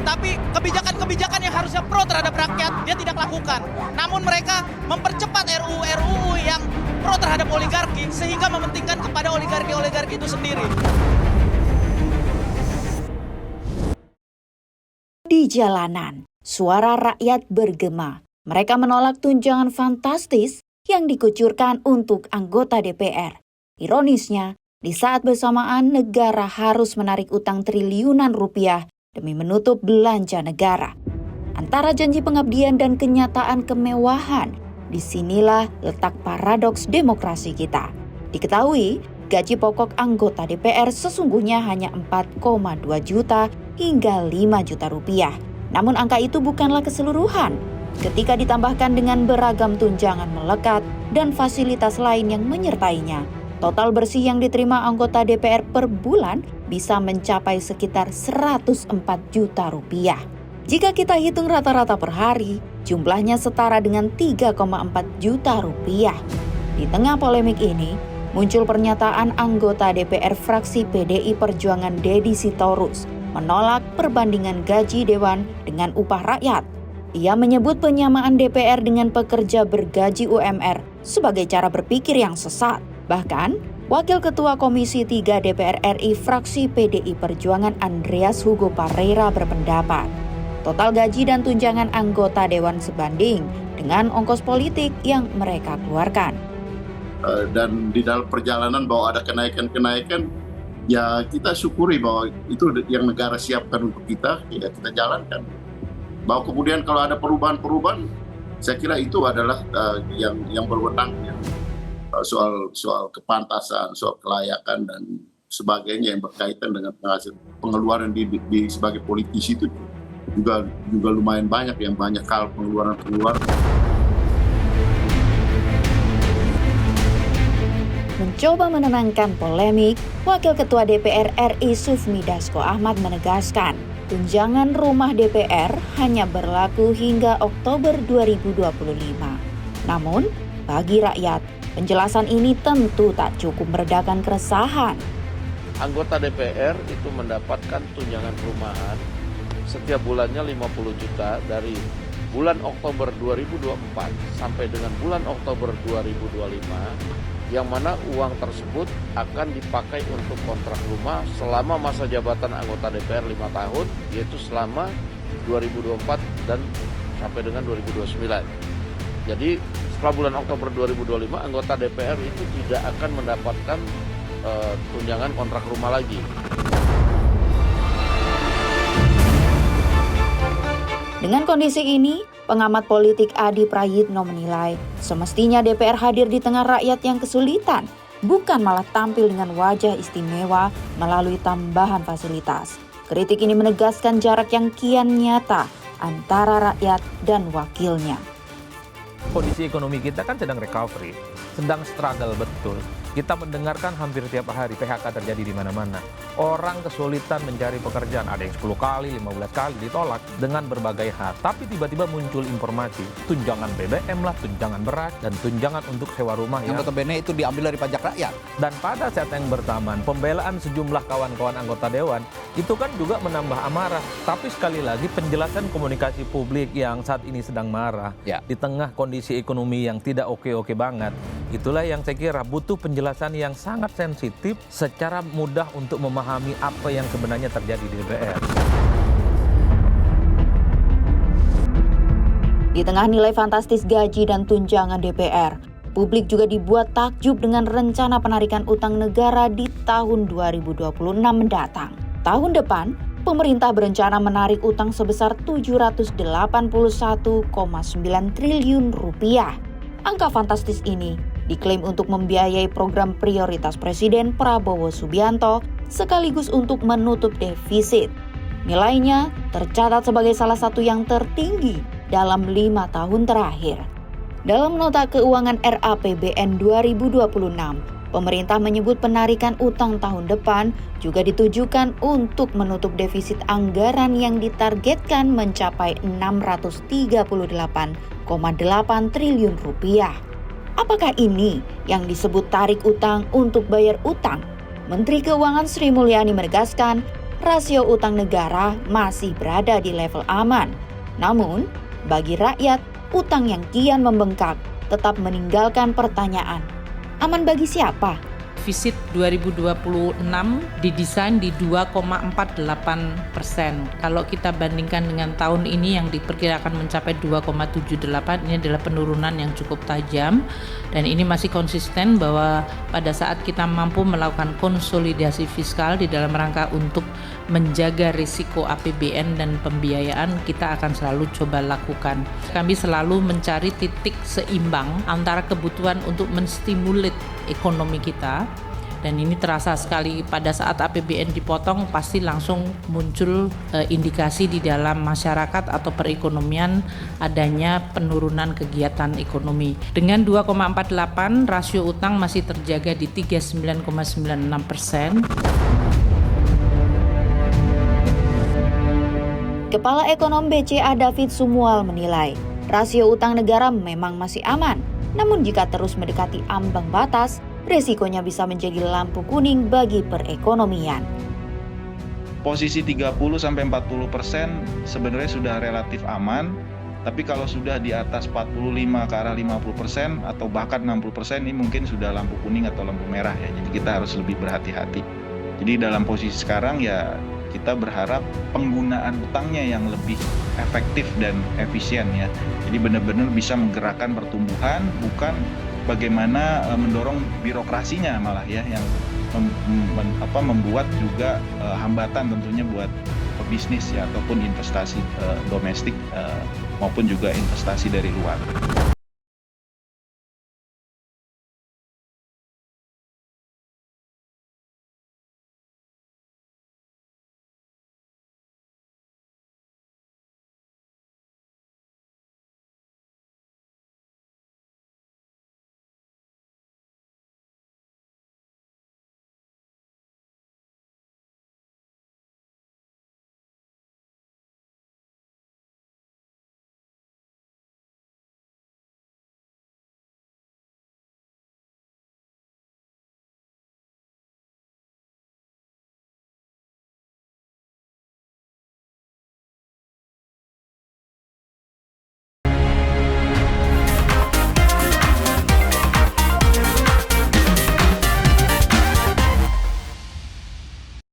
Tapi kebijakan-kebijakan yang harusnya pro terhadap rakyat, dia tidak lakukan. Namun mereka mempercepat RUU yang pro terhadap oligarki, sehingga mementingkan kepada oligarki itu sendiri. Di jalanan, suara rakyat bergema. Mereka menolak tunjangan fantastis yang dikucurkan untuk anggota DPR. Ironisnya, di saat bersamaan negara harus menarik utang triliunan rupiah demi menutup belanja negara. Antara janji pengabdian dan kenyataan kemewahan, disinilah letak paradoks demokrasi kita. Diketahui, gaji pokok anggota DPR sesungguhnya hanya 4,2 juta hingga 5 juta rupiah. Namun angka itu bukanlah keseluruhan. Ketika ditambahkan dengan beragam tunjangan melekat dan fasilitas lain yang menyertainya, total bersih yang diterima anggota DPR per bulan bisa mencapai sekitar 104 juta rupiah. Jika kita hitung rata-rata per hari, jumlahnya setara dengan 3,4 juta rupiah. Di tengah polemik ini, muncul pernyataan anggota DPR fraksi PDI Perjuangan Deddy Sitorus menolak perbandingan gaji dewan dengan upah rakyat. Ia menyebut penyamaan DPR dengan pekerja bergaji UMR sebagai cara berpikir yang sesat. Bahkan, Wakil Ketua Komisi 3 DPR RI fraksi PDI Perjuangan Andreas Hugo Parreira berpendapat, total gaji dan tunjangan anggota dewan sebanding dengan ongkos politik yang mereka keluarkan. Dan di dalam perjalanan bahwa ada kenaikan-kenaikan, ya kita syukuri bahwa itu yang negara siapkan untuk kita, ya kita jalankan. Bahwa kemudian kalau ada perubahan-perubahan, saya kira itu adalah yang berwenang ya. Soal kepantasan, soal kelayakan dan sebagainya yang berkaitan dengan pengeluaran di sebagai politisi itu juga lumayan banyak hal pengeluaran. Mencoba menenangkan polemik, Wakil Ketua DPR RI Sufmi Dasko Ahmad menegaskan, tunjangan rumah DPR hanya berlaku hingga Oktober 2025. Namun, bagi rakyat, penjelasan ini tentu tak cukup meredakan keresahan. Anggota DPR itu mendapatkan tunjangan perumahan setiap bulannya 50 juta dari bulan Oktober 2024 sampai dengan bulan Oktober 2025, yang mana uang tersebut akan dipakai untuk kontrak rumah selama masa jabatan anggota DPR 5 tahun, yaitu selama 2024 dan sampai dengan 2029. Jadi setelah bulan Oktober 2025, anggota DPR itu tidak akan mendapatkan tunjangan kontrak rumah lagi. Dengan kondisi ini, pengamat politik Adi Prayitno menilai semestinya DPR hadir di tengah rakyat yang kesulitan, bukan malah tampil dengan wajah istimewa melalui tambahan fasilitas. Kritik ini menegaskan jarak yang kian nyata antara rakyat dan wakilnya. Kondisi ekonomi kita kan sedang recovery, sedang struggle betul. Kita mendengarkan hampir tiap hari PHK terjadi di mana-mana. Orang kesulitan mencari pekerjaan, ada yang 10 kali, 15 kali ditolak dengan berbagai hal. Tapi tiba-tiba muncul informasi, tunjangan BBM lah, tunjangan beras, dan tunjangan untuk sewa rumah yang notabene itu diambil dari pajak rakyat. Dan pada saat yang bersamaan, pembelaan sejumlah kawan-kawan anggota dewan, itu kan juga menambah amarah. Tapi sekali lagi penjelasan komunikasi publik yang saat ini sedang marah, di tengah kondisi ekonomi yang tidak oke-oke banget, itulah yang saya kira butuh penjelasan yang sangat sensitif secara mudah untuk memahami apa yang sebenarnya terjadi di DPR. Di tengah nilai fantastis gaji dan tunjangan DPR, publik juga dibuat takjub dengan rencana penarikan utang negara di tahun 2026 mendatang. Tahun depan, pemerintah berencana menarik utang sebesar 781,9 triliun rupiah. Angka fantastis ini diklaim untuk membiayai program prioritas Presiden Prabowo Subianto sekaligus untuk menutup defisit. Nilainya tercatat sebagai salah satu yang tertinggi dalam 5 tahun terakhir. Dalam nota keuangan RAPBN 2026, pemerintah menyebut penarikan utang tahun depan juga ditujukan untuk menutup defisit anggaran yang ditargetkan mencapai 638,8 triliun rupiah. Apakah ini yang disebut tarik utang untuk bayar utang? Menteri Keuangan Sri Mulyani menegaskan rasio utang negara masih berada di level aman. Namun, bagi rakyat, utang yang kian membengkak tetap meninggalkan pertanyaan. Aman bagi siapa? Defisit 2026 didesain di 2,48%. Kalau kita bandingkan dengan tahun ini yang diperkirakan mencapai 2,78, ini adalah penurunan yang cukup tajam. Dan ini masih konsisten bahwa pada saat kita mampu melakukan konsolidasi fiskal di dalam rangka untuk menjaga risiko APBN dan pembiayaan, kita akan selalu coba lakukan. Kami selalu mencari titik seimbang antara kebutuhan untuk menstimulir ekonomi kita, dan ini terasa sekali pada saat APBN dipotong pasti langsung muncul indikasi di dalam masyarakat atau perekonomian adanya penurunan kegiatan ekonomi. Dengan 2,48, rasio utang masih terjaga di 39,96%. Kepala Ekonom BCA David Sumual menilai, rasio utang negara memang masih aman. Namun jika terus mendekati ambang batas, resikonya bisa menjadi lampu kuning bagi perekonomian. Posisi 30-40% sebenarnya sudah relatif aman, tapi kalau sudah di atas 45 ke arah 50% atau bahkan 60% ini mungkin sudah lampu kuning atau lampu merah ya. Jadi kita harus lebih berhati-hati. Jadi dalam posisi sekarang ya kita berharap penggunaan utangnya yang lebih efektif dan efisien ya. Jadi benar-benar bisa menggerakkan pertumbuhan, bukan bagaimana mendorong birokrasinya malah ya yang membuat juga hambatan tentunya buat pebisnis ya ataupun investasi domestik maupun juga investasi dari luar.